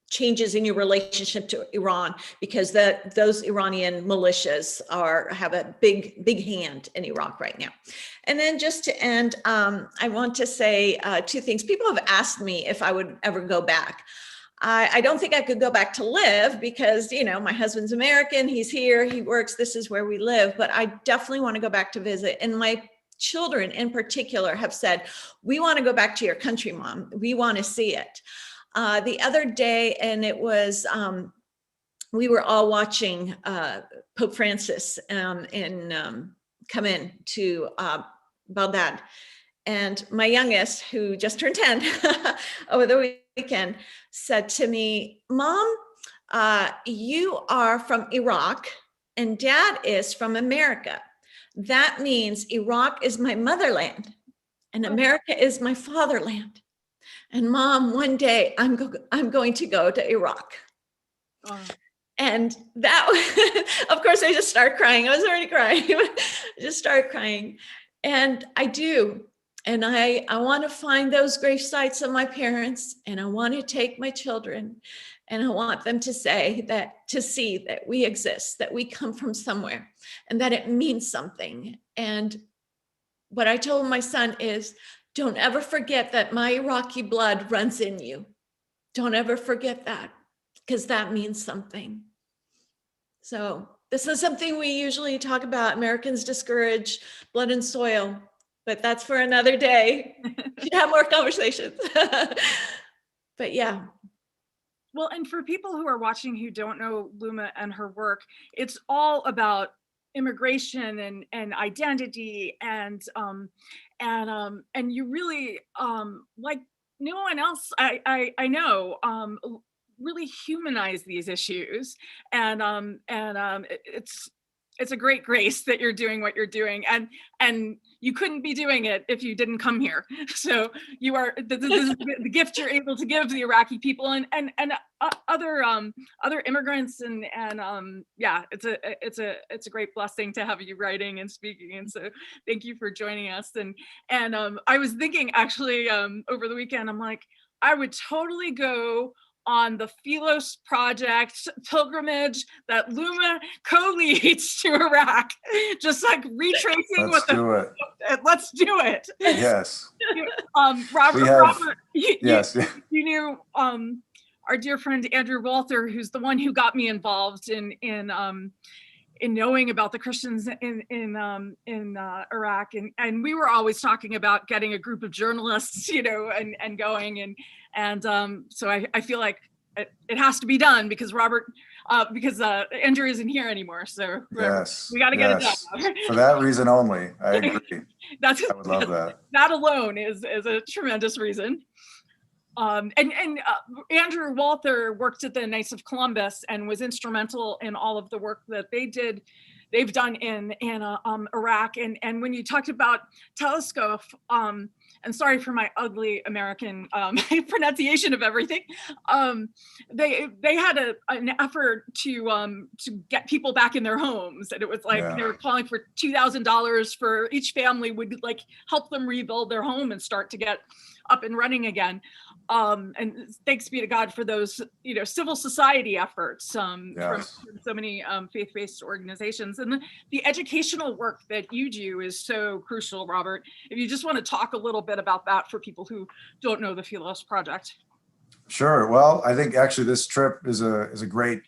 A: changes in your relationship to Iran, because those Iranian militias have a big hand in Iraq right now. And then just to end, I want to say two things. People have asked me if I would ever go back. I don't think I could go back to live because, my husband's American, he's here, he works, this is where we live, but I definitely want to go back to visit. And my children in particular have said, we want to go back to your country, Mom. We want to see it. The other day, and it was, we were all watching Pope Francis come in to Baghdad. And my youngest, who just turned 10 over the weekend, said to me, Mom, you are from Iraq and Dad is from America. That means Iraq is my motherland and America is my fatherland. And Mom, one day I'm going to go to Iraq. Oh. And that, of course, I just started crying. I was already crying. I just started crying. And I do. And I want to find those grave sites of my parents, and I want to take my children, and I want them to see that we exist, that we come from somewhere, and that it means something. And what I told my son is, don't ever forget that my Iraqi blood runs in you. Don't ever forget that, because that means something. So this is something we usually talk about. Americans discourage blood and soil, but that's for another day. We should have more conversations. But yeah.
B: Well, and for people who are watching who don't know Luma and her work, it's all about immigration and identity and you really like no one else I know really humanize these issues, and it's a great grace that you're doing what you're doing, and you couldn't be doing it if you didn't come here. So you are this is the gift you're able to give the Iraqi people and other immigrants, and yeah, it's a great blessing to have you writing and speaking, and so thank you for joining us. And I was thinking actually over the weekend, I'm like, I would totally go on the Philos Project pilgrimage that Luma co-leads to Iraq, just like retracing
C: Let's do it.
B: Let's do it.
C: Yes.
B: Robert,
C: yes.
B: You knew our dear friend Andrew Walther, who's the one who got me involved in knowing about the Christians in Iraq, and we were always talking about getting a group of journalists, and going and so I feel like it has to be done because Andrew isn't here anymore, so
C: yes,
B: we got to get it done.
C: For that reason only, I agree. I would love that.
B: That alone is a tremendous reason. And Andrew Walther worked at the Knights of Columbus and was instrumental in all of the work that they've done in Iraq. And when you talked about telescope, and sorry for my ugly American pronunciation of everything, they had an effort to get people back in their homes, and it was like they were calling for $2,000 for each family would like help them rebuild their home and start to get up and running again. And thanks be to God for those, civil society efforts from so many faith-based organizations. And the educational work that you do is so crucial, Robert. If you just want to talk a little bit about that for people who don't know the Philos Project.
C: Sure. Well, I think actually this trip is a great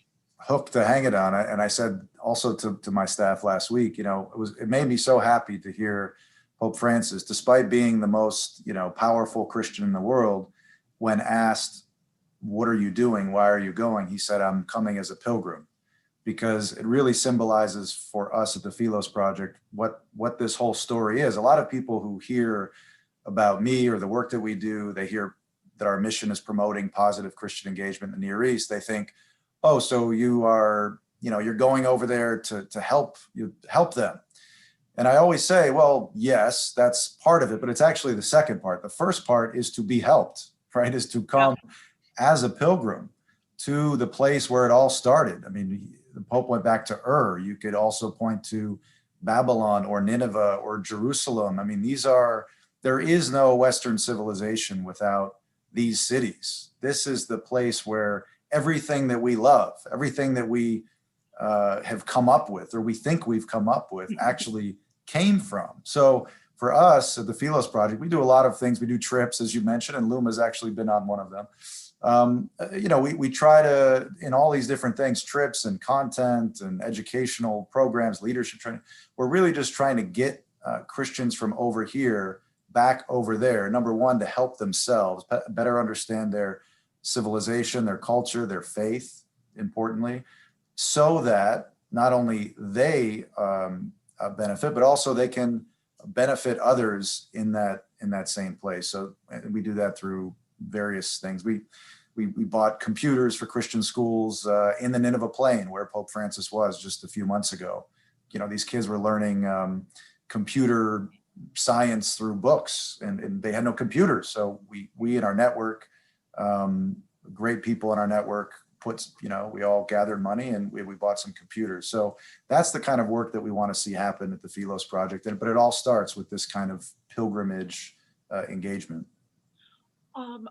C: hook to hang it on. And I said also to my staff last week, it made me so happy to hear Pope Francis, despite being the most, powerful Christian in the world, when asked, what are you doing? Why are you going? He said, I'm coming as a pilgrim, because it really symbolizes for us at the Philos Project what this whole story is. A lot of people who hear about me or the work that we do, they hear that our mission is promoting positive Christian engagement in the Near East. They think, oh, so you are, you're going over there to help them. And I always say, well, yes, that's part of it, but it's actually the second part. The first part is to be helped, right? Is to come as a pilgrim to the place where it all started. I mean, the Pope went back to Ur. You could also point to Babylon or Nineveh or Jerusalem. I mean, there is no Western civilization without these cities. This is the place where everything that we love, everything that we have come up with, or we think we've come up with, actually came from. So for us at the Philos Project, we do a lot of things. We do trips, as you mentioned, and Luma's actually been on one of them. We try to, in all these different things, trips and content and educational programs, leadership training, we're really just trying to get Christians from over here back over there. Number one, to help themselves better understand their civilization, their culture, their faith, importantly, so that not only they benefit, but also they can benefit others in that same place. So we do that through various things. We bought computers for Christian schools in the Nineveh Plain, where Pope Francis was just a few months ago. These kids were learning computer science through books, and they had no computers. So we in our network, great people in our network, we all gathered money and we bought some computers. So that's the kind of work that we want to see happen at the Philos Project. But it all starts with this kind of pilgrimage engagement.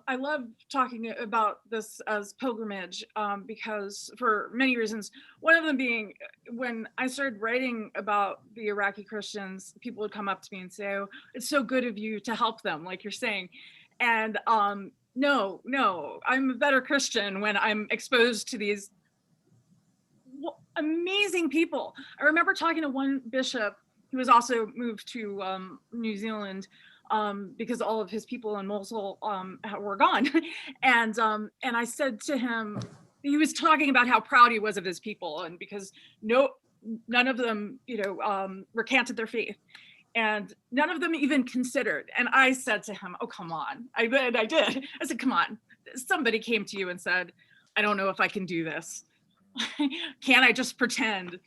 B: I love talking about this as pilgrimage because for many reasons, one of them being when I started writing about the Iraqi Christians, people would come up to me and say, oh, it's so good of you to help them, like you're saying. And no, I'm a better Christian when I'm exposed to these amazing people. I remember talking to one bishop who was also moved to New Zealand because all of his people in Mosul were gone. And I said to him, he was talking about how proud he was of his people, and because none of them, recanted their faith. And none of them even considered. And I said to him, oh, come on. I did. I said, come on. Somebody came to you and said, I don't know if I can do this. Can't I just pretend?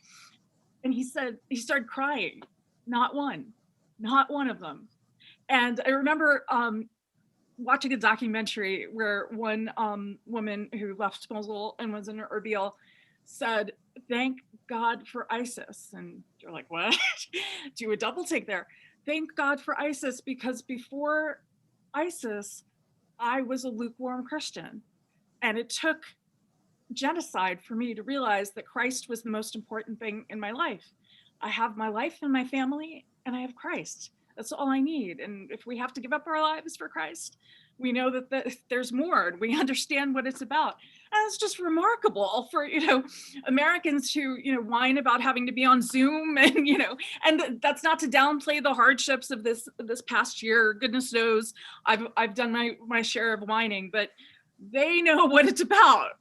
B: And he started crying. Not one of them. And I remember watching a documentary where one woman who left Mosul and was in Erbil said, thank God for ISIS. And you're like, what? Do a double take there. Thank God for ISIS, because before ISIS, I was a lukewarm Christian. And it took genocide for me to realize that Christ was the most important thing in my life. I have my life and my family, and I have Christ. That's all I need. And if we have to give up our lives for Christ, we know that there's more, and we understand what it's about. And it's just remarkable for, Americans who, whine about having to be on Zoom and, and that's not to downplay the hardships of this past year. Goodness knows I've done my share of whining, but they know what it's about.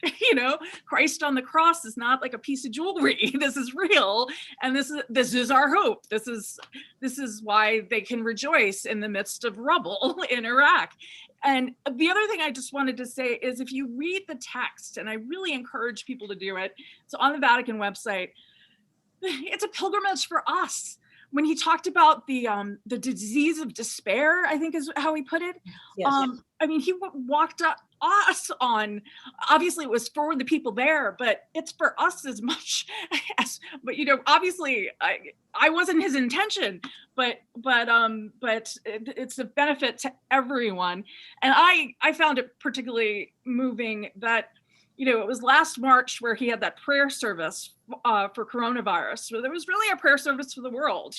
B: Christ on the cross is not like a piece of jewelry. This is real. And this is our hope. This is why they can rejoice in the midst of rubble in Iraq. And the other thing I just wanted to say is, if you read the text, and I really encourage people to do it, it's on the Vatican website, it's a pilgrimage for us. When he talked about the disease of despair, I think is how he put it.
A: Yes.
B: He walked us on, obviously it was for the people there, but it's for us as much as, but obviously I wasn't his intention, but it's a benefit to everyone. And I found it particularly moving that it was last March where he had that prayer service for coronavirus. So there was really a prayer service for the world,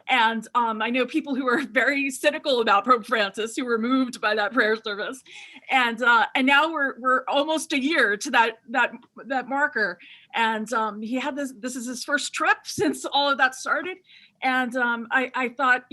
B: and I know people who are very cynical about Pope Francis who were moved by that prayer service, and now we're almost a year to that marker, and he had this is his first trip since all of that started. And I thought,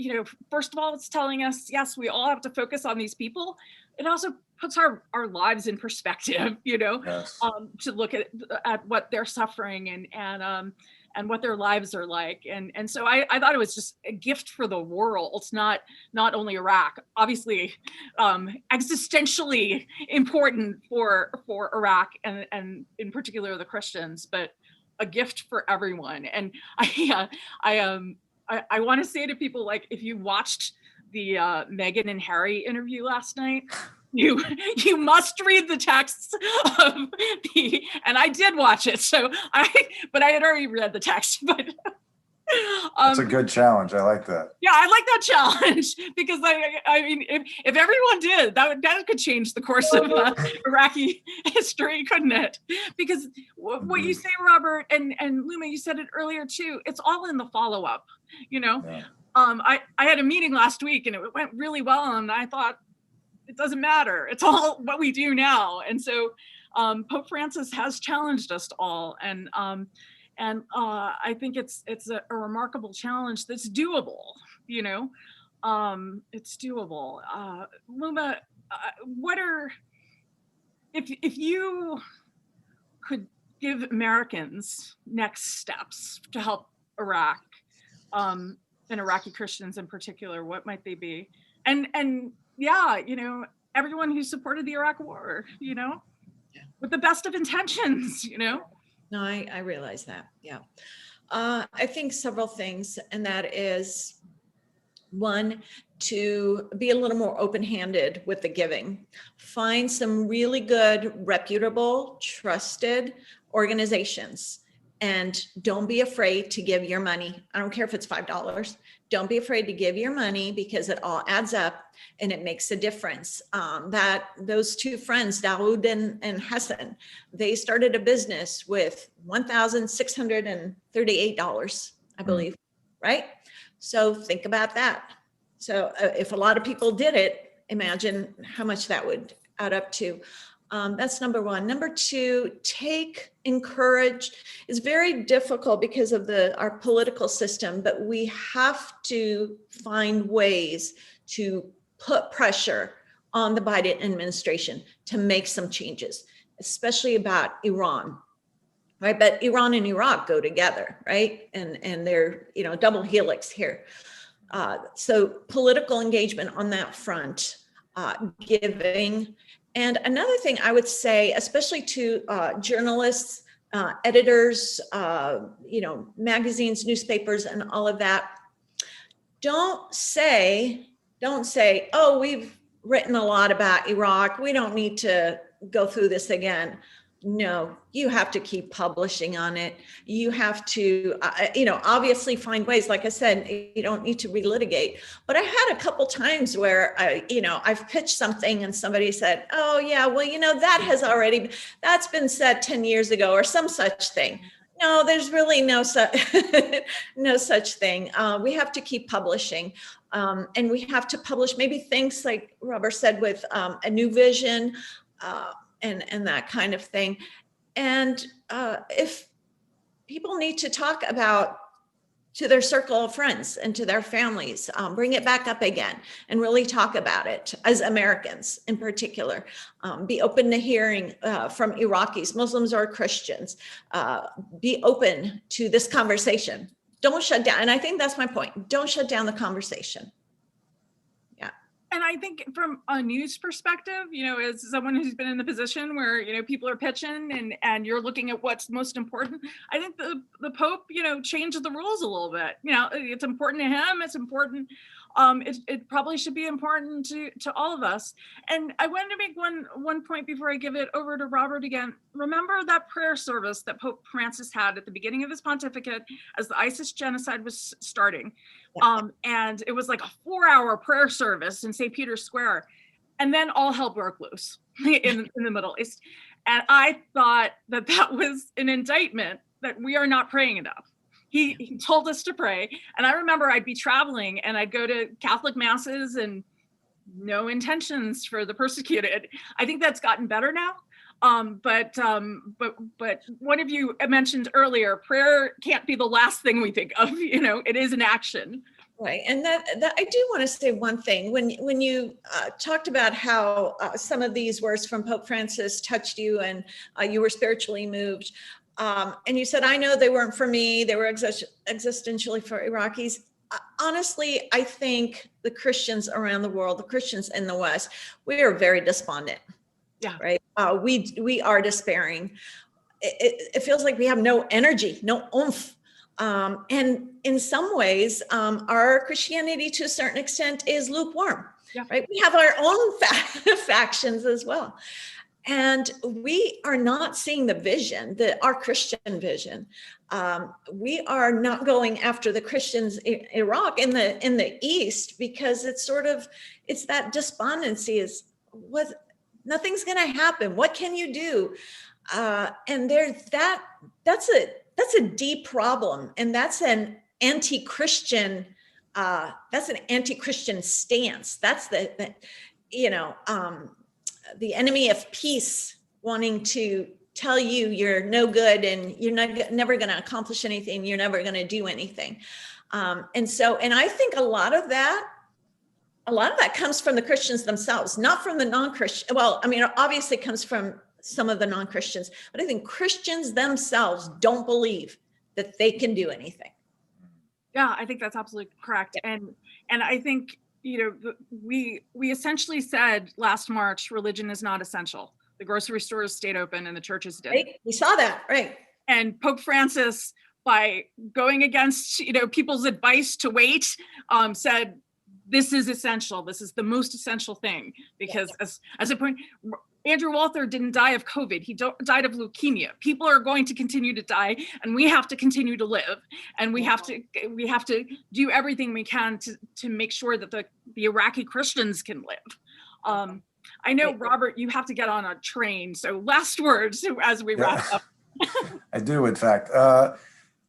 B: first of all, it's telling us, yes, we all have to focus on these people. It also puts our lives in perspective,
C: Yes.
B: to look at what they're suffering and what their lives are like. And so I thought it was just a gift for the world, not only Iraq, obviously existentially important for Iraq and in particular the Christians, but a gift for everyone. And I want to say to people, like, if you watched the Meghan and Harry interview last night, you must read the texts of and I did watch it, but I had already read the text, but
C: That's a good challenge. I like that.
B: Yeah, I like that challenge because I mean, if everyone did, that could change the course of Iraqi history, couldn't it? Because what you say, Robert, and Luma, you said it earlier too, it's all in the follow-up,
C: Yeah.
B: I had a meeting last week and it went really well, and I thought, it doesn't matter. It's all what we do now. And so Pope Francis has challenged us all. And I think it's a remarkable challenge that's doable, it's doable. Luma, if you could give Americans next steps to help Iraq, and Iraqi Christians in particular, what might they be? And yeah, everyone who supported the Iraq war, with the best of intentions,
A: No, I realize that. Yeah. I think several things, and that is one, to be a little more open-handed with the giving. Find some really good, reputable, trusted organizations, and don't be afraid to give your money. I don't care if it's $5. Don't be afraid to give your money, because it all adds up and it makes a difference. That those two friends, Dawood and Hassan, they started a business with $1,638, I believe, right? So think about that. So if a lot of people did it, imagine how much that would add up to. That's number one. Number two, encourage. It's very difficult because of our political system, but we have to find ways to put pressure on the Biden administration to make some changes, especially about Iran, right? But Iran and Iraq go together, right? And they're, double helix here. So political engagement on that front, giving. And another thing I would say, especially to journalists, editors, magazines, newspapers, and all of that, don't say, oh, we've written a lot about Iraq, we don't need to go through this again. No, you have to keep publishing on it. You have to, obviously find ways. Like I said, you don't need to relitigate. But I had a couple times where I've pitched something and somebody said, "Oh yeah, well, that's been said 10 years ago," or some such thing. No, there's really no such thing. We have to keep publishing, and we have to publish maybe things like Robert said with a new vision. And that kind of thing. And if people need to talk about to their circle of friends and to their families, bring it back up again and really talk about it as Americans in particular. Be open to hearing from Iraqis, Muslims or Christians. Be open to this conversation. Don't shut down. And I think that's my point. Don't shut down the conversation.
B: And I think from a news perspective, as someone who's been in the position where, people are pitching and you're looking at what's most important, I think the Pope, changed the rules a little bit. It's important to him. It's important. It probably should be important to all of us. And I wanted to make one point before I give it over to Robert again. Remember that prayer service that Pope Francis had at the beginning of his pontificate as the ISIS genocide was starting. And it was like a 4-hour prayer service in St. Peter's Square. And then all hell broke loose in the Middle East. And I thought that that was an indictment that we are not praying enough. He told us to pray. And I remember I'd be traveling and I'd go to Catholic masses and no intentions for the persecuted. I think that's gotten better now. But one of you mentioned earlier, prayer can't be the last thing we think of. It is an action.
A: Right, and that I do want to say one thing. When you talked about how some of these words from Pope Francis touched you and you were spiritually moved, and you said, I know they weren't for me, they were existentially for Iraqis. Honestly, I think the Christians around the world, the Christians in the West, we are very despondent.
B: Yeah.
A: Right. We are despairing. It feels like we have no energy, no oomph. And in some ways, our Christianity to a certain extent is lukewarm.
B: Yeah.
A: Right. We have our own factions as well. And we are not seeing the vision, our Christian vision. We are not going after the Christians in Iraq in the East, because it's that despondency is nothing's going to happen. What can you do? And that's a deep problem, and that's an anti-Christian stance. That's the enemy of peace wanting to tell you you're no good and you're never going to accomplish anything. You're never going to do anything. And I think a lot of that comes from the Christians themselves, not from the non-Christian. Well, I mean, obviously it comes from some of the non-Christians, but I think Christians themselves don't believe that they can do anything.
B: Yeah, I think that's absolutely correct. And I think, we essentially said last March, religion is not essential. The grocery stores stayed open and the churches didn't.
A: Right? We saw that, right?
B: And Pope Francis, by going against, people's advice to wait, said, this is essential. This is the most essential thing, because as a point, Andrew Walther didn't die of COVID. He died of leukemia. People are going to continue to die, and we have to continue to live. And we have to do everything we can to make sure that the Iraqi Christians can live. I know, Robert, you have to get on a train. So last words as we wrap up.
C: I do, in fact.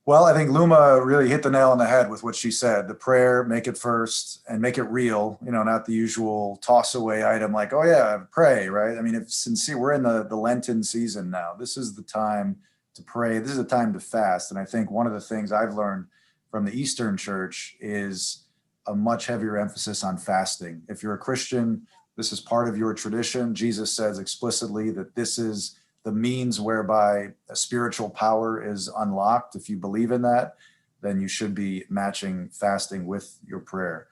C: Well, I think Luma really hit the nail on the head with what she said. The prayer, make it first and make it real, not the usual toss away item like, oh yeah, pray, right? I mean, if sincere, we're in the Lenten season now. This is the time to pray. This is the time to fast. And I think one of the things I've learned from the Eastern Church is a much heavier emphasis on fasting. If you're a Christian, this is part of your tradition. Jesus says explicitly that this is the means whereby a spiritual power is unlocked. If you believe in that, then you should be matching fasting with your prayer.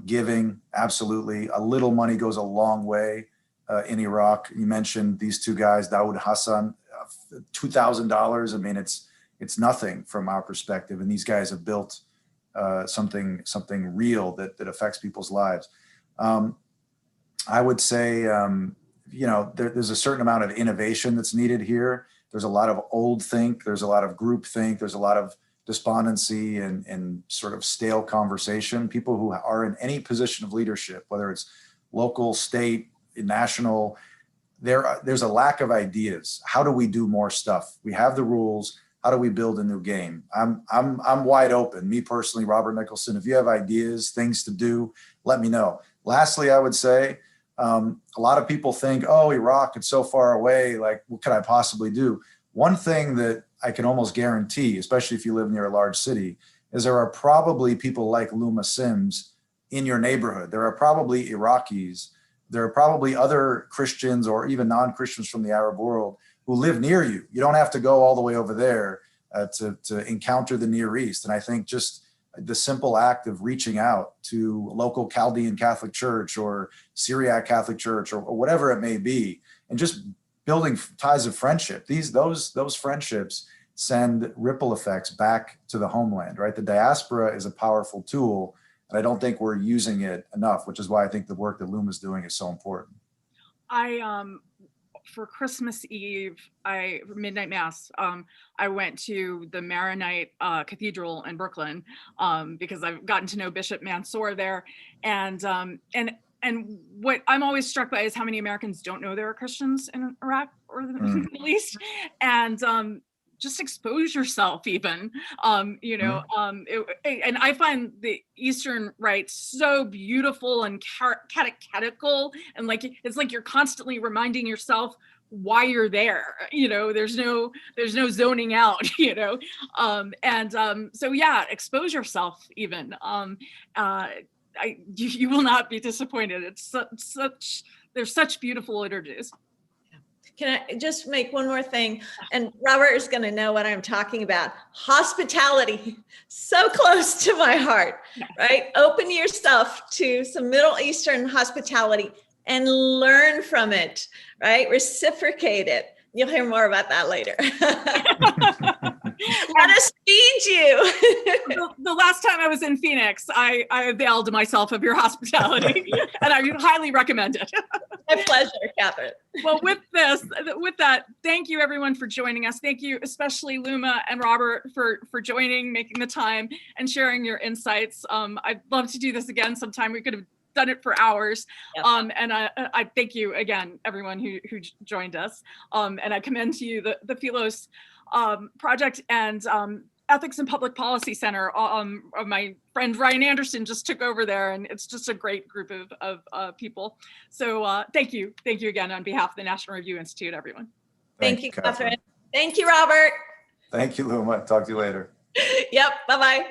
C: Giving, absolutely. A little money goes a long way in Iraq. You mentioned these two guys, Dawood Hassan, $2,000. I mean, it's nothing from our perspective. And these guys have built something real that affects people's lives. I would say, there's a certain amount of innovation that's needed here. There's a lot of old think, there's a lot of group think, there's a lot of despondency and sort of stale conversation. People who are in any position of leadership, whether it's local, state, national, there's a lack of ideas. How do we do more stuff? We have the rules. How do we build a new game? I'm wide open. Me personally, Robert Nicholson, if you have ideas, things to do, let me know. Lastly, I would say, a lot of people think, oh, Iraq, it's so far away. Like, what could I possibly do? One thing that I can almost guarantee, especially if you live near a large city, is there are probably people like Luma Simms in your neighborhood. There are probably Iraqis. There are probably other Christians or even non-Christians from the Arab world who live near you. You don't have to go all the way over there to encounter the Near East. And I think just the simple act of reaching out to local Chaldean Catholic Church or Syriac Catholic Church or whatever it may be, and just building ties of friendship. Those friendships send ripple effects back to the homeland, right? The diaspora is a powerful tool, and I don't think we're using it enough, which is why I think the work that Luma's doing is so important.
B: For Christmas Eve, midnight mass, I went to the Maronite Cathedral in Brooklyn because I've gotten to know Bishop Mansour there, and and what I'm always struck by is how many Americans don't know there are Christians in Iraq or the Middle East, and just expose yourself even, you know, and I find the Eastern Rite so beautiful and catechetical, and like, it's like you're constantly reminding yourself why you're there, you know, there's no zoning out, you know, so yeah, expose yourself even. You will not be disappointed. It's there's such beautiful liturgies.
A: Can I just make one more thing? And Robert is going to know what I'm talking about. Hospitality, so close to my heart, right? Open yourself to some Middle Eastern hospitality and learn from it, right? Reciprocate it. You'll hear more about that later. Let us feed you.
B: The last time I was in Phoenix, I availed myself of your hospitality, and I highly recommend it.
A: My pleasure, Kathryn.
B: Well, with that, thank you everyone for joining us. Thank you, especially Luma and Robert for joining, making the time, and sharing your insights. I'd love to do this again sometime. We could have done it for hours.
A: Yep.
B: And I thank you again, everyone who joined us. And I commend to you the Philos Project and Ethics and Public Policy Center. My friend Ryan Anderson just took over there, and it's just a great group of people. So thank you again on behalf of the National Review Institute, everyone.
A: Thank you, Kathryn. Thank you, Robert.
C: Thank you, Luma. Talk to you later.
A: Yep. Bye-bye.